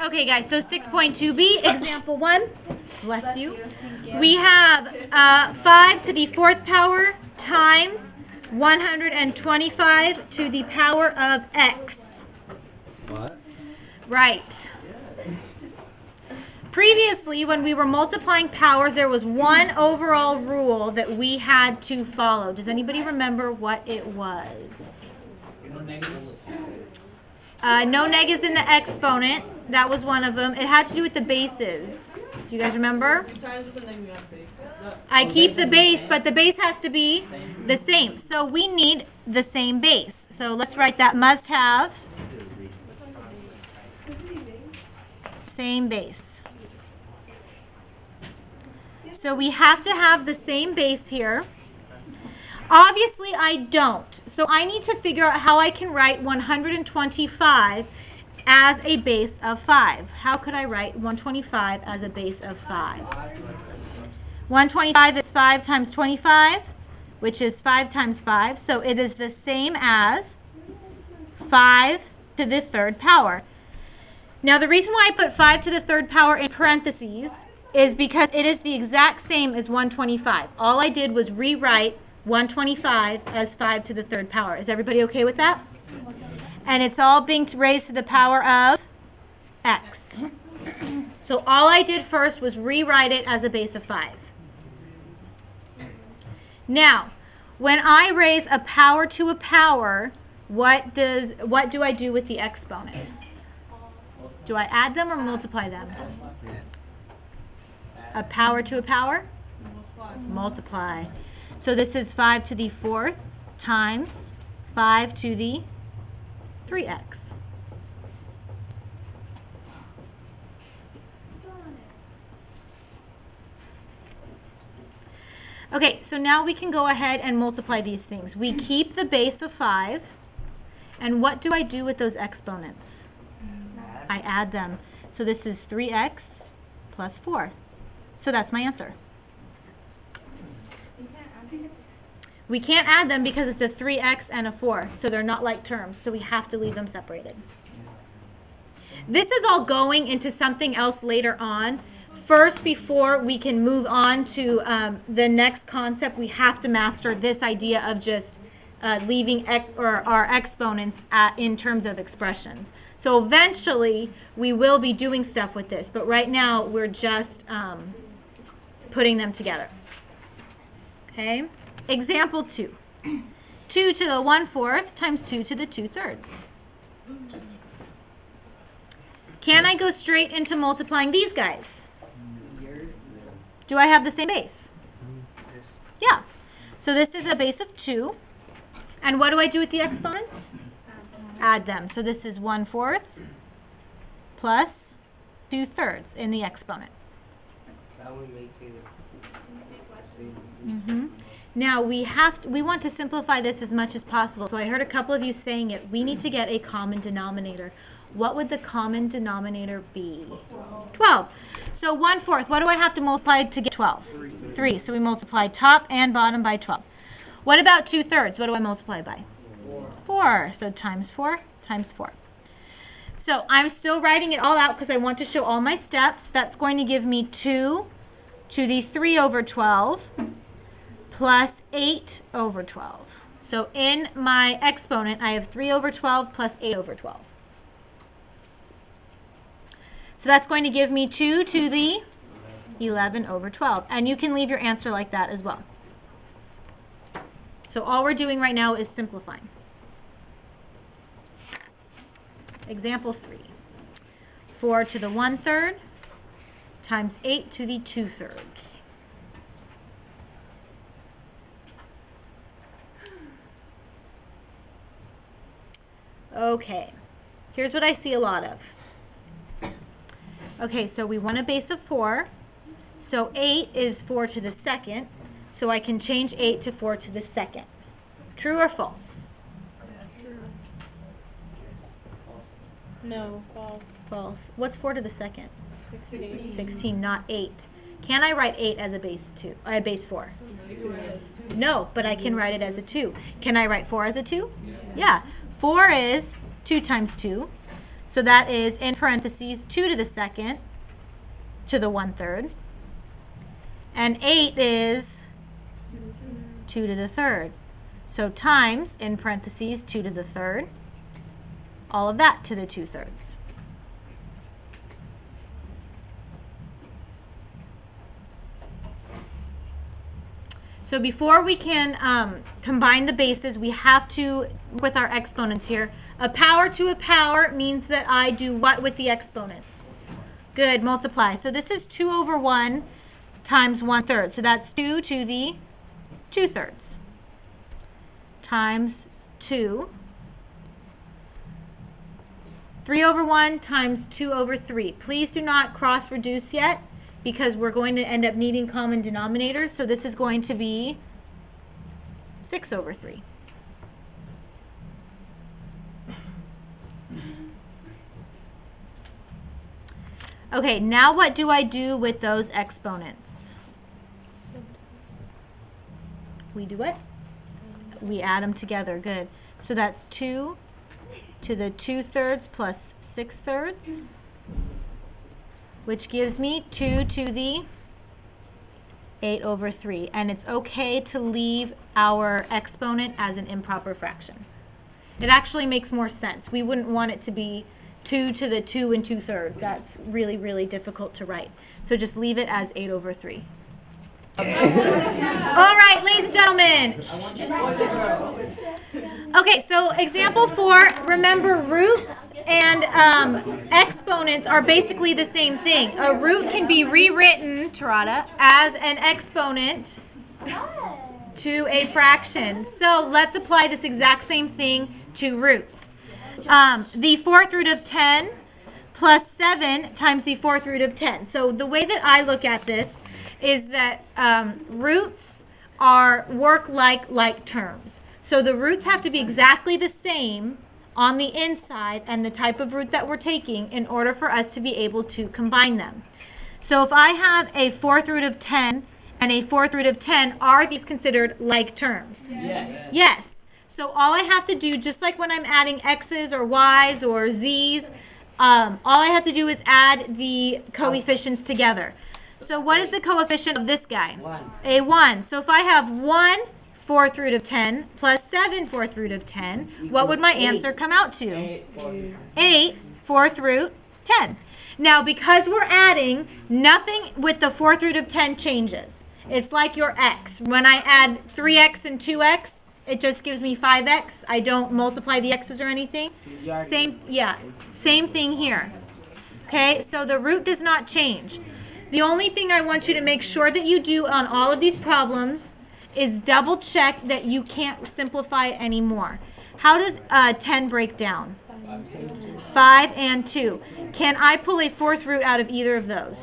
Okay, guys, so 6.2b, example 1, bless you. We have 5 to the 4th power times 125 to the power of x. What? Right. Previously, when we were multiplying powers, there was one overall rule that we had to follow. Does anybody remember what it was? No negatives in the exponent. That was one of them. It had to do with the bases. Do you guys remember? I keep the base, but the base has to be the same. So we need the same base. So let's write that must have same base. So we have to have the same base here. Obviously, I don't. So I need to figure out how I can write 125 as a base of 5. How could I write 125 as a base of 5? 125 is 5 times 25, which is 5 times 5. So it is the same as 5 to the 3rd power. Now the reason why I put 5 to the 3rd power in parentheses is because it is the exact same as 125. All I did was rewrite 125 as 5 to the 3rd power. Is everybody okay with that? And it's all being raised to the power of x. So all I did first was rewrite it as a base of 5. Now, when I raise a power to a power, what do I do with the exponents? Do I add them or multiply them? A power to a power? Multiply. So this is 5 to the 4th times 5 to the 3x. Okay, so now we can go ahead and multiply these things. We keep the base of 5, and what do I do with those exponents? I add them. So this is 3x plus 4. So that's my answer. We can't add them because it's a 3x and a 4, so they're not like terms, so we have to leave them separated. This is all going into something else later on. First, before we can move on to the next concept, we have to master this idea of just leaving our exponents in terms of expressions. So eventually, we will be doing stuff with this, but right now, we're just putting them together. Okay? Example 2. 2 to the 1/4 times 2 to the 2/3. Can I go straight into multiplying these guys? Do I have the same base? Yeah. So this is a base of 2. And what do I do with the exponents? Add them. So this is 1/4 plus 2/3 in the exponent. Now we want to simplify this as much as possible. So I heard a couple of you saying it. We need to get a common denominator. What would the common denominator be? 12. So 1/4. What do I have to multiply to get 12? 3. So we multiply top and bottom by 12. What about 2/3? What do I multiply by? 4. So times 4 times 4. So I'm still writing it all out because I want to show all my steps. That's going to give me 2 to the 3/12 plus 8/12. So in my exponent, I have 3/12 plus 8/12. So that's going to give me 2 to the 11/12. And you can leave your answer like that as well. So all we're doing right now is simplifying. Example 3. 4 to the 1/3 times 8 to the 2/3. Okay, here's what I see a lot of. Okay, so we want a base of 4. So 8 is 4 to the 2nd. So I can change 8 to 4 to the 2nd. True or false? No, false. False. What's 4 to the 2nd? 16. 16, not 8. Can I write 8 as a base 4? No, but I can write it as a 2. Can I write 4 as a 2? Yeah. 4 is 2 times 2. So that is, in parentheses, 2 to the second to the 1/3. And 8 is 2 to the third. So times, in parentheses, 2 to the third, all of that to the 2/3. So before we can combine the bases, we have to, with our exponents here, a power to a power means that I do what with the exponents? Good, multiply. So this is 2 over 1 times 1/3. So that's 2 to the 2/3 times 2. 3 over 1 times 2 over 3. Please do not cross reduce yet, because we're going to end up needing common denominators. So this is going to be 6 over 3. Okay, now what do I do with those exponents? We do what? We add them together. Good. So that's 2 to the 2/3 plus 6/3, which gives me 2 to the 8 over 3. And it's okay to leave our exponent as an improper fraction. It actually makes more sense. We wouldn't want it to be 2 to the 2 2/3. That's really, really difficult to write. So just leave it as 8 over 3. All right, ladies and gentlemen. Okay, so example 4, remember roots and exponents are basically the same thing. A root can be rewritten, Tarada, as an exponent to a fraction. So let's apply this exact same thing to roots. The 4th root of 10 plus 7 times the 4th root of 10. So the way that I look at this is that roots work like terms. So the roots have to be exactly the same on the inside and the type of root that we're taking in order for us to be able to combine them. So if I have a 4th root of 10 and a 4th root of 10, are these considered like terms? Yes. Yes. So all I have to do, just like when I'm adding x's or y's or z's, all I have to do is add the coefficients together. So what is the coefficient of this guy? 1. A 1. So if I have 1 4th root of 10 plus 7 4th root of 10, what would my answer come out to? 8 4th root 10. Now because we're adding, nothing with the 4th root of 10 changes. It's like your x. When I add 3x and 2x, it just gives me 5x. I don't multiply the x's or anything. Same thing here. Okay, so the root does not change. The only thing I want you to make sure that you do on all of these problems is double check that you can't simplify it anymore. How does 10 break down? 5 and 2. Can I pull a 4th root out of either of those?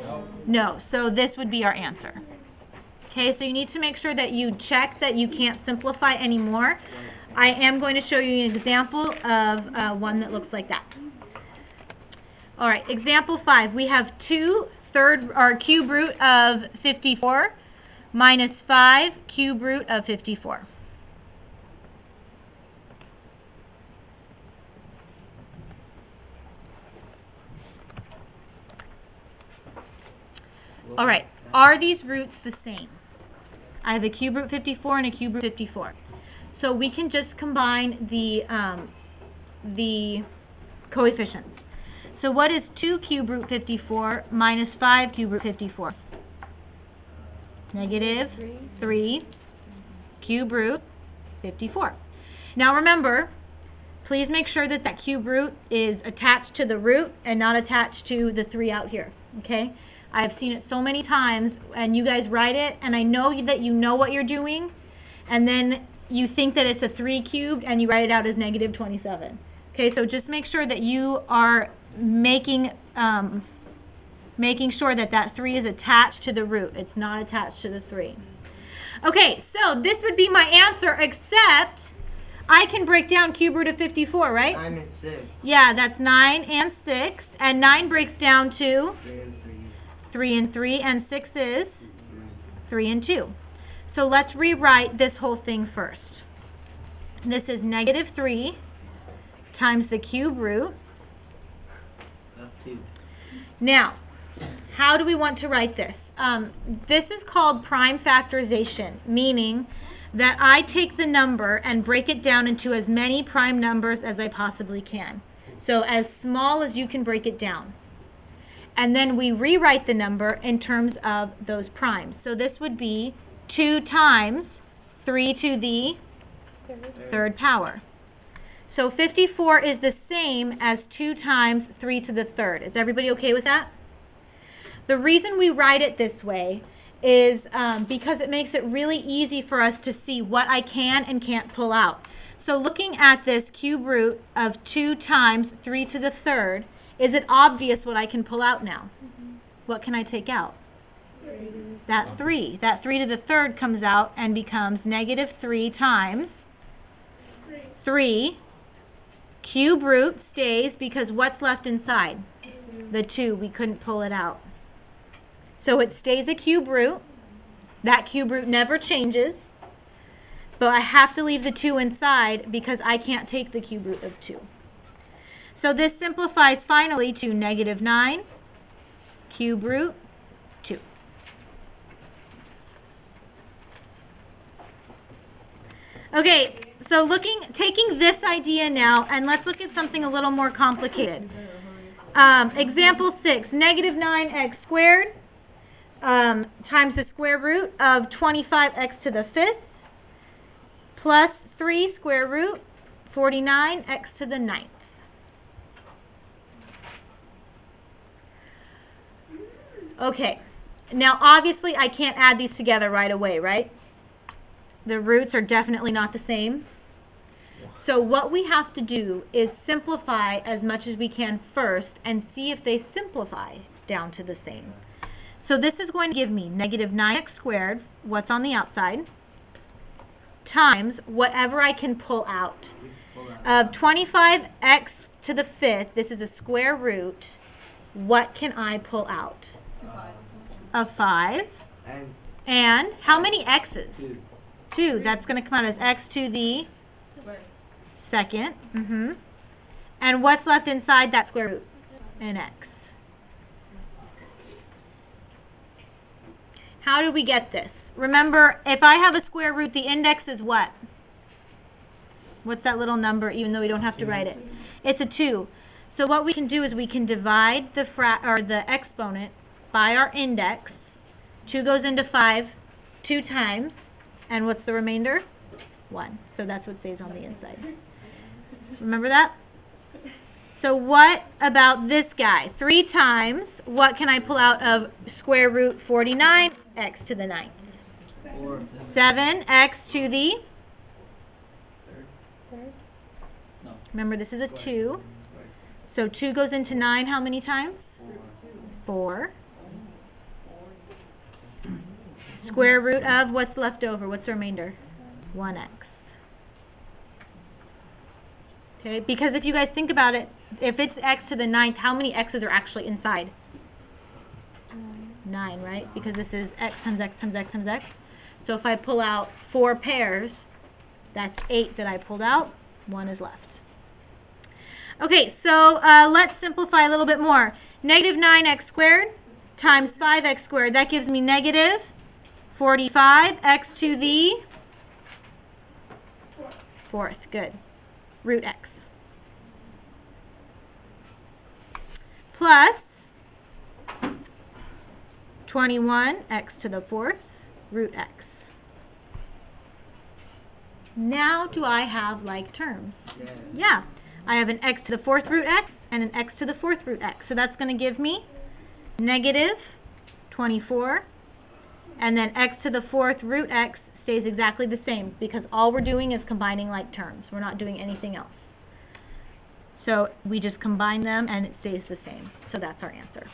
No. So this would be our answer. Okay, so you need to make sure that you check that you can't simplify anymore. I am going to show you an example of one that looks like that. All right, example 5. We have cube root of 54 minus 5 cube root of 54. All right, are these roots the same? I have a cube root 54 and a cube root 54. So we can just combine the coefficients. So what is 2 cube root 54 minus 5 cube root 54? Negative 3 cube root 54. Now remember, please make sure that that cube root is attached to the root and not attached to the 3 out here, okay? I've seen it so many times, and you guys write it, and I know that you know what you're doing, and then you think that it's a 3 cubed, and you write it out as negative 27. Okay, so just make sure that you are making sure that that 3 is attached to the root. It's not attached to the 3. Okay, so this would be my answer, except I can break down cube root of 54, right? 9 and 6. Yeah, that's 9 and 6, and 9 breaks down to 3 and 3, and 6 is 3 and 2. So let's rewrite this whole thing first. This is negative 3 times the cube root That's 2. Now, how do we want to write this? This is called prime factorization, meaning that I take the number and break it down into as many prime numbers as I possibly can. So as small as you can break it down. And then we rewrite the number in terms of those primes. So this would be 2 times 3 to the third power. So 54 is the same as 2 times 3 to the third. Is everybody okay with that? The reason we write it this way is because it makes it really easy for us to see what I can and can't pull out. So looking at this cube root of 2 times 3 to the third, is it obvious what I can pull out now? What can I take out? 3. That 3. That 3 to the third comes out and becomes negative 3 times 3. Cube root stays because what's left inside? The 2. We couldn't pull it out. So it stays a cube root. That cube root never changes. But I have to leave the 2 inside because I can't take the cube root of 2. So this simplifies finally to negative 9 cube root 2. Okay, so taking this idea now, and let's look at something a little more complicated. Example 6, negative 9x squared times the square root of 25x to the 5th plus 3 square root 49x to the 9th. Okay, now obviously I can't add these together right away, right? The roots are definitely not the same. So what we have to do is simplify as much as we can first and see if they simplify down to the same. So this is going to give me negative 9x squared, what's on the outside, times whatever I can pull out. Of 25x to the 5th, this is a square root, what can I pull out? Of 5. And how many x's? 2. That's going to come out as x to the second. And what's left inside that square root? An x. How do we get this? Remember, if I have a square root, the index is what? What's that little number, even though we don't have to write it? It's a 2. So what we can do is we can divide the exponent by our index. 2 goes into 5 2 times, and what's the remainder? 1. So that's what stays on the inside. Remember that? So what about this guy? 3 times, what can I pull out of square root 49? X to the 9th. 7x to the third. Remember, this is a 2. So 2 goes into 9 how many times? 4. Square root of what's left over? What's the remainder? 1x. Okay, because if you guys think about it, if it's x to the 9th, how many x's are actually inside? 9, right? Because this is x times x times x times x. So if I pull out 4 pairs, that's 8 that I pulled out. 1 is left. Okay, so let's simplify a little bit more. Negative 9x squared times 5x squared. That gives me negative 45x to the 4th. Good. Root x. Plus 21x to the 4th, root x. Now do I have like terms? Yeah. I have an x to the 4th root x and an x to the 4th root x. So that's going to give me negative 24, and then x to the 4th root x stays exactly the same because all we're doing is combining like terms. We're not doing anything else. So we just combine them and it stays the same. So that's our answer.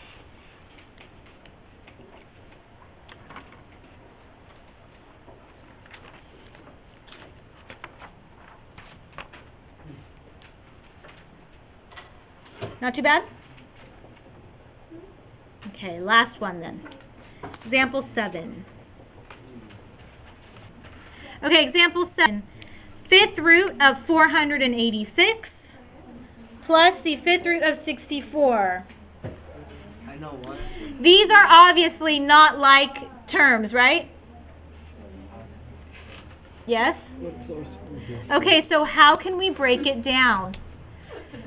Not too bad? Okay, last one then. Example 7. Okay, example 7. 5th root of 486 plus the 5th root of 64. know what? These are obviously not like terms, right? Yes? Okay, so how can we break it down?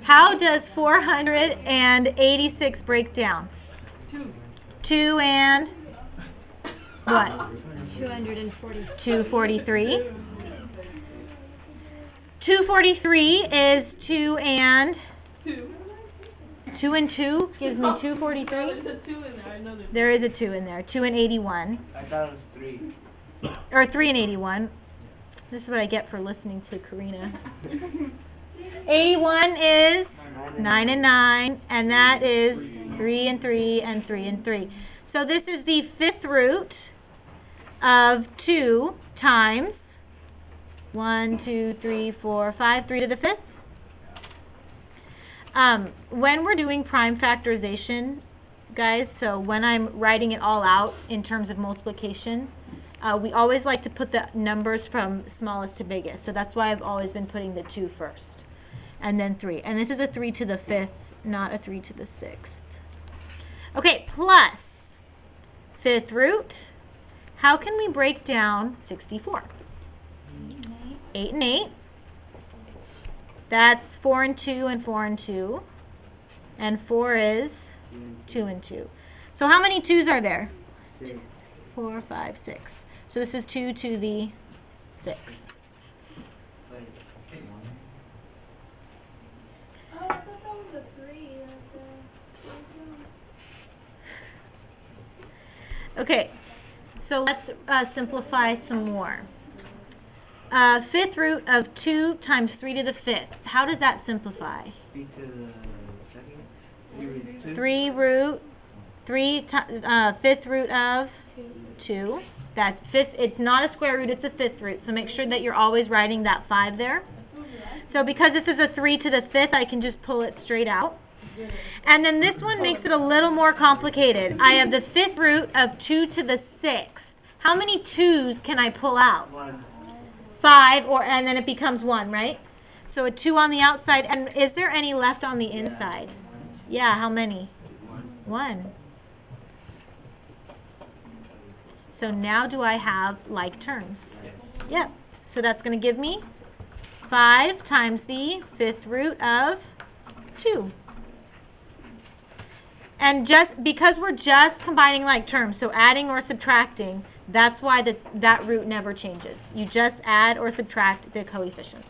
How does 486 break down? 2 and what? 240. 243. 243 is 2 and 2 and 2 gives me 243. There is a 2 in there. 2 and 81. I thought it was 3. Or 3 and 81. This is what I get for listening to Karina. 81 is 9 and 9, and that is 3 and 3 and 3 and 3. So this is the fifth root of 2 times 1, 2, 3, 4, 5, 3 to the 5th. When we're doing prime factorization, guys, so when I'm writing it all out in terms of multiplication, we always like to put the numbers from smallest to biggest. So that's why I've always been putting the 2 first, and then 3. And this is a 3 to the 5th, not a 3 to the 6th. Okay, plus 5th root. How can we break down 64? 8 and 8. That's 4 and 2 and 4 and 2. And 4 is 2 and 2. So how many 2's are there? 4, 5, 6. So this is 2 to the 6th. Oh, I thought that was a 3. Okay, so let's simplify some more. 5th root of 2 times 3 to the 5th. How does that simplify? 3 to the second? 3 root, 5th root of 2. That's 5th. It's not a square root, it's a 5th root. So make sure that you're always writing that 5 there. So because this is a 3 to the 5th, I can just pull it straight out. And then this one makes it a little more complicated. I have the 5th root of 2 to the 6th. How many 2's can I pull out? 1. 5, and then it becomes 1, right? So a 2 on the outside. And is there any left on the inside? Yeah, how many? 1. So now do I have like terms? Yep. So that's going to give me 5 times the 5th root of 2. And just because we're just combining like terms, so adding or subtracting, that's why that root never changes. You just add or subtract the coefficients.